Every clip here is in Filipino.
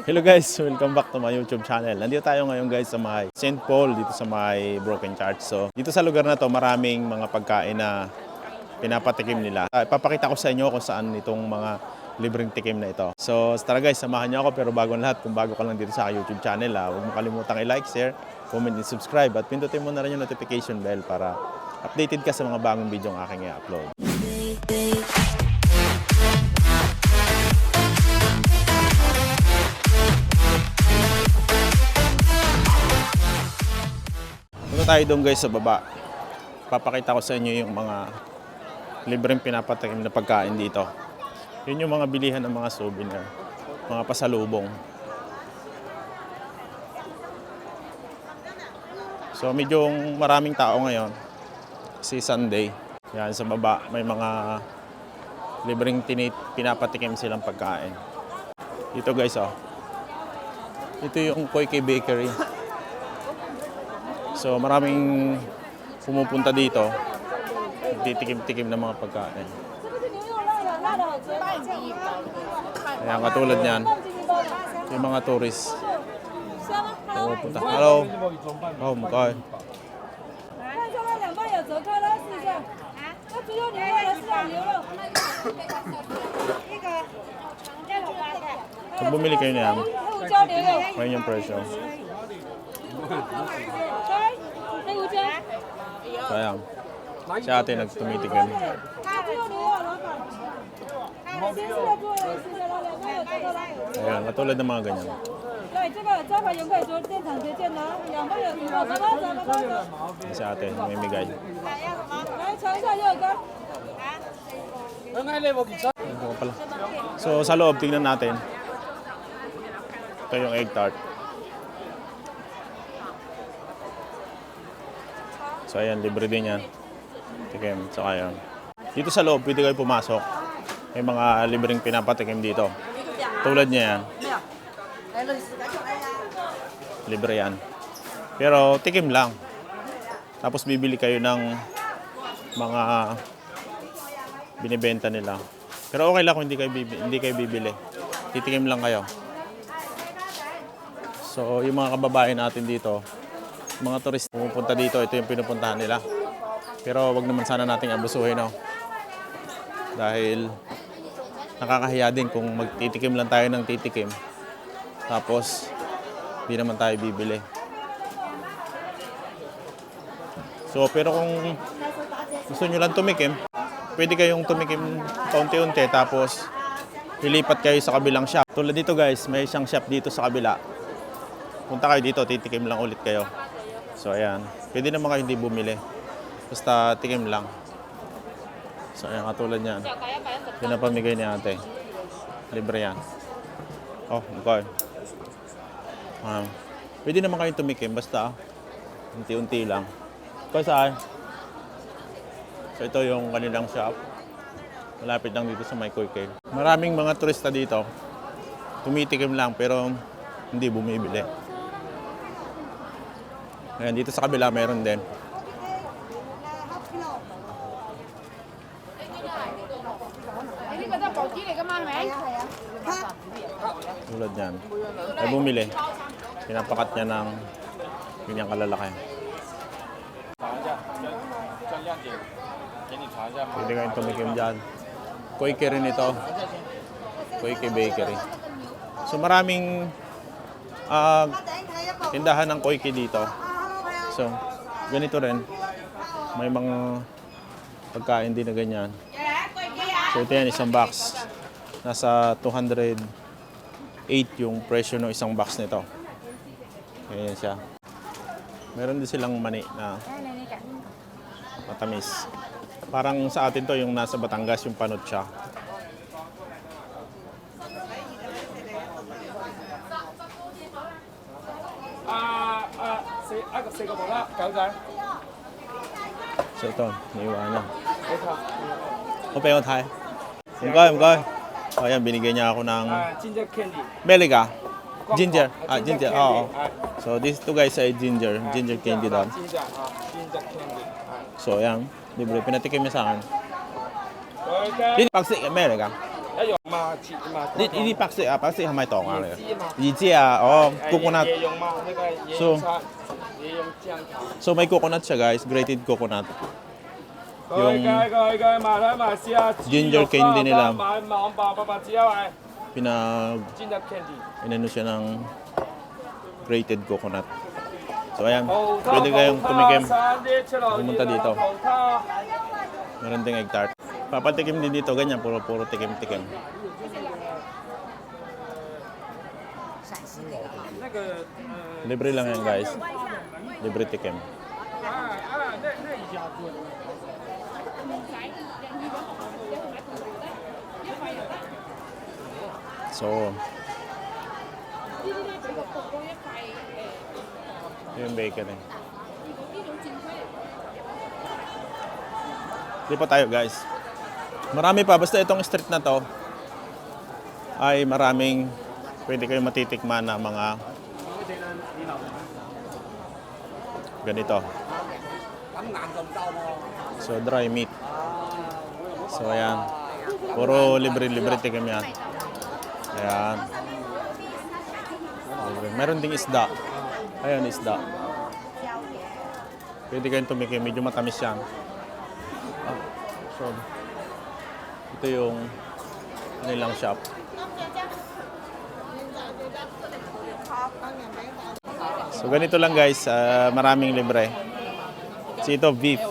Hello guys, welcome back to my YouTube channel. Nandito tayo ngayon guys sa may St. Paul, dito sa may Broken Church. So, dito sa lugar na to, maraming mga pagkain na pinapatikim nila. Ipapakita ko sa inyo kung saan itong mga libreng tikim na ito. So, tara guys, samahan niyo ako. Pero bago ang lahat, kung bago ka lang dito sa YouTube channel, huwag mo kalimutang i-like, share, comment, and subscribe. At pindutin mo na rin yung notification bell para updated ka sa mga bagong video ang aking i-upload. Punta tayo doon guys sa baba. Papakita ko sa inyo yung mga libreng pinapatikim na pagkain dito. Yun yung mga bilihan ng mga souvenir, mga pasalubong. So medyo maraming tao ngayon kasi Sunday. Yan sa baba may mga libreng pinapatikim silang pagkain. Dito guys oh. Ito yung Koike Bakery. So maraming pumupunta dito, titikim-tikim ng mga pagkain. Ayan, katulad niyan, yung mga tourist pumupunta. Hello. Oh, magkain. Pag bumili kayo niyan, ngayon yung presyo. So ayan, si ate nagtumitikim. Ayan, katulad ng mga ganyan. Si ate, namimigay. So sa loob, tingnan natin. Ito yung egg tart. So ayan, libre din yan. Tikim, saka yan. Dito sa loob, pwede kayo pumasok. May mga libreng pinapatikim dito. Tulad niya yan. Libre yan. Pero tikim lang. Tapos bibili kayo ng mga binibenta nila. Pero okay lang kung hindi kayo bibili. Titikim lang kayo. So yung mga kababayan natin dito, mga turist pumupunta dito, ito yung pinupuntahan nila. Pero wag naman sana nating abusuhin, no? Dahil nakakahiya din kung magtitikim lang tayo ng titikim. Tapos, di naman tayo bibili. So, pero kung gusto nyo lang tumikim, pwede kayong tumikim kaunti-unti tapos ilipat kayo sa kabilang shop. Tulad dito guys, may isang shop dito sa kabila. Punta kayo dito, titikim lang ulit kayo. So ayan, pwede naman kayo hindi bumili. Basta tikim lang. So ayan, katulad niyan. Pinapamigay ni ate. Libre yan. Oh, okay. Pwede naman kayo tumikim, basta unti-unti lang. Kasi so ito yung kanilang shop. Malapit lang dito sa may Koike. Maraming mga turista dito. Tumitikim lang pero hindi bumibili. Ayan, dito sa kabila meron din. Tulad yan. Ay bumili. Pinapakat niya ng ganyang kalalaki. Pwede kayong tumikim dyan. Koike rin ito. Koike Bakery. So maraming tindahan ng Koike dito. So, ganito rin. May mga pagkain din na ganyan. So, ito yan, isang box. Nasa 208 yung presyo ng isang box nito. Ganyan siya. Meron din silang mani na matamis. Parang sa atin to yung nasa Batangas, yung panot siya. So ito, naiwan niya. Okay, yung tayo. Mungkay. O yan, binigyan niya ako ng ginger candy. Meliga. Ginger. Ginger. Oo. So these two guys ay ginger candy daw. Ginger candy. So yan, libre. Pinatikim niya sa akin. Dito pagsik, Meliga. 一樣嘛，切嘛。呢啲白色係咪糖啊？椰汁嘛。椰汁啊，哦哎，coconut. 椰蓉嘛，那個椰 So- 蓉茶，椰蓉醬茶。 So may coconut siya guys, grated coconut. 佢嘅買睇埋試下。 Ginger candy nila. 買網爆800紙啊喂。 Ginger candy。 inano siya ng grated coconut. So ayan, pwede kayong tumikim. Pumunta dito. Meron ding egg tart. Papatikim din dito, ganyan, puro tikim-tikim. Libre lang yan guys. Libre tikim. So, yung bacon eh. Lipat tayo guys. Marami pa, basta itong street na to ay maraming pwede kayong matitikman na mga ganito. So dry meat. So ayan. Puro libre tikim yan. Ayan. Libre. Meron ding isda. Ayan isda. Pwede kayong tumikim. Medyo matamis yan. So, ito yung nilang shop. So ganito lang guys, maraming libre. So ito beef.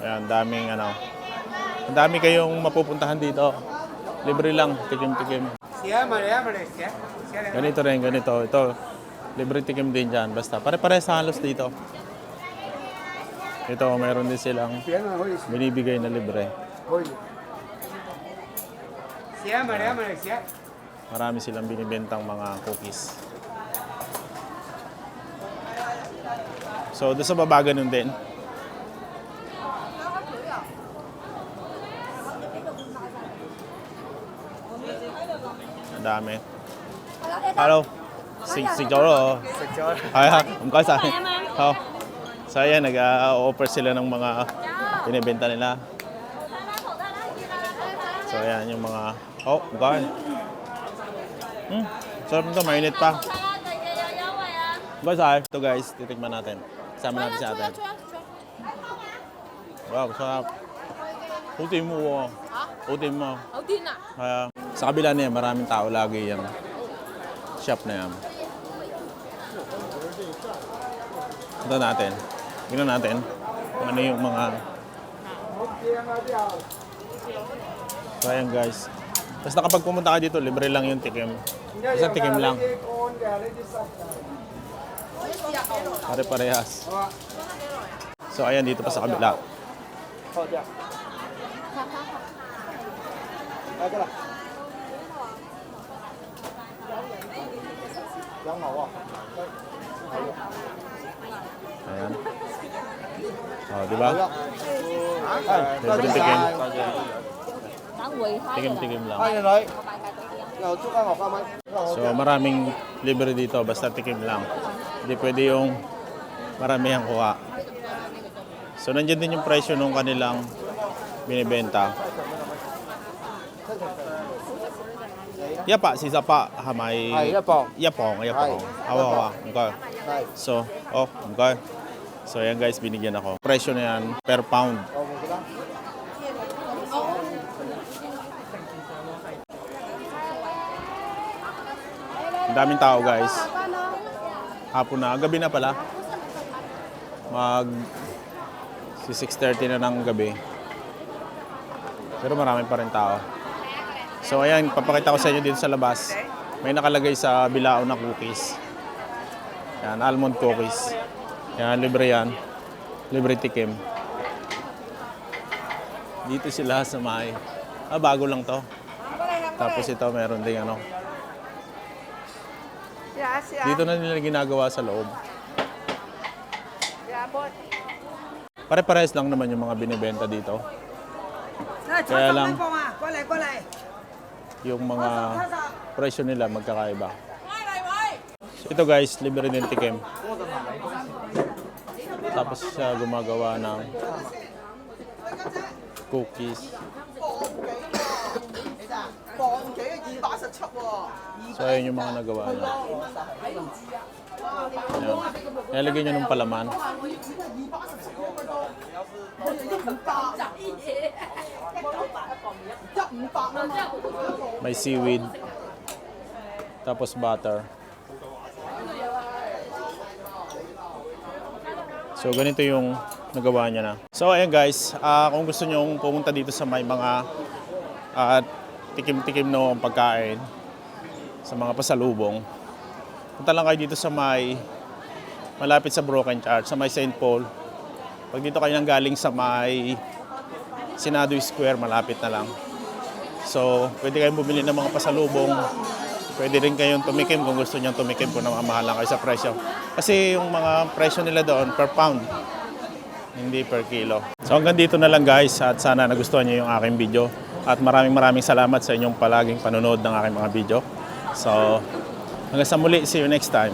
Ayan, daming ano. Ang dami kayong mapupuntahan dito. Libre lang, tikim-tikim. Ganito rin, ganito. Ito, libre tikim din dyan. Basta, pare-pares halos dito. Ito, mayroon din silang binibigay na libre. Marami silang binibentang mga cookies. So, doon sa baba ganun din. Ang dami. Hello. Sig Joro. Ay ha, mukha sa akin. Oh. So ayan, nag-offer sila ng mga binibenta nila. So ayan, yung mga mukha. Sarap nito, mainit pa. Mukha sa akin. Ito guys, titikman natin. Kasama natin si ate. Wow, sarap. Utin mo. Utin mo. Kaya, sa kabila niya, maraming tao lagi yung shop na yan. Ito natin. Tingnan natin kung ano yung mga... So ayan guys. Basta kapag pumunta ka dito, libre lang yung tikim. Basta tikim lang. Pare-parehas. So ayan, dito pa sa kabila. Ayan. Oh, di ba? Libre tikim. Tikim-tikim lang. So maraming libre dito, basta tikim lang. Hindi pwede yung maramihang kuha. So nandiyan din yung presyo nung kanilang binibenta. Yapa, si Sapa, hamay. Yapong. Hawa. Okay. So, okay. So ayan guys, binigyan ako. Presyo na yan per pound. Ang daming tao guys. Hapon na, gabi na pala. Si 6:30 na ng gabi. Pero marami pa rin tao. So ayan, papakita ko sa inyo dito sa labas. May nakalagay sa bilao na cookies. Yan, almond cookies. Yan, libre yan. Libre tikim. Dito sila sa may... bago lang to. Tapos ito, meron ding ano. Dito na nila ginagawa sa loob. Pare-pares lang naman yung mga binibenta dito. Kaya lang, yung mga presyo nila magkakaiba. So ito guys, libre din tikim. Tapos siya gumagawa ng cookies. 磅幾217喎， So, ayun yung mga nagawa niya. Ayan. Nilagyan nyo ng palaman. 1,500May seaweed. Tapos butter. So, ganito yung nagawa niya na. So, ayan guys. Kung gusto nyo pumunta dito sa may mga tikim-tikim no pagkain, sa mga pasalubong, punta lang kayo dito sa may malapit sa Broken Church, sa may St. Paul. Pag dito kayo nang galing sa may Senado Square, malapit na lang. So, pwede kayong bumili ng mga pasalubong. Pwede rin kayong tumikim kung gusto nyo tumikim kung namamahal lang kayo sa presyo. Kasi yung mga presyo nila doon per pound, hindi per kilo. So hanggang dito na lang guys at sana nagustuhan nyo yung aking video. At maraming salamat sa inyong palaging panonood ng aking mga video. So hanggang sa muli, see you next time.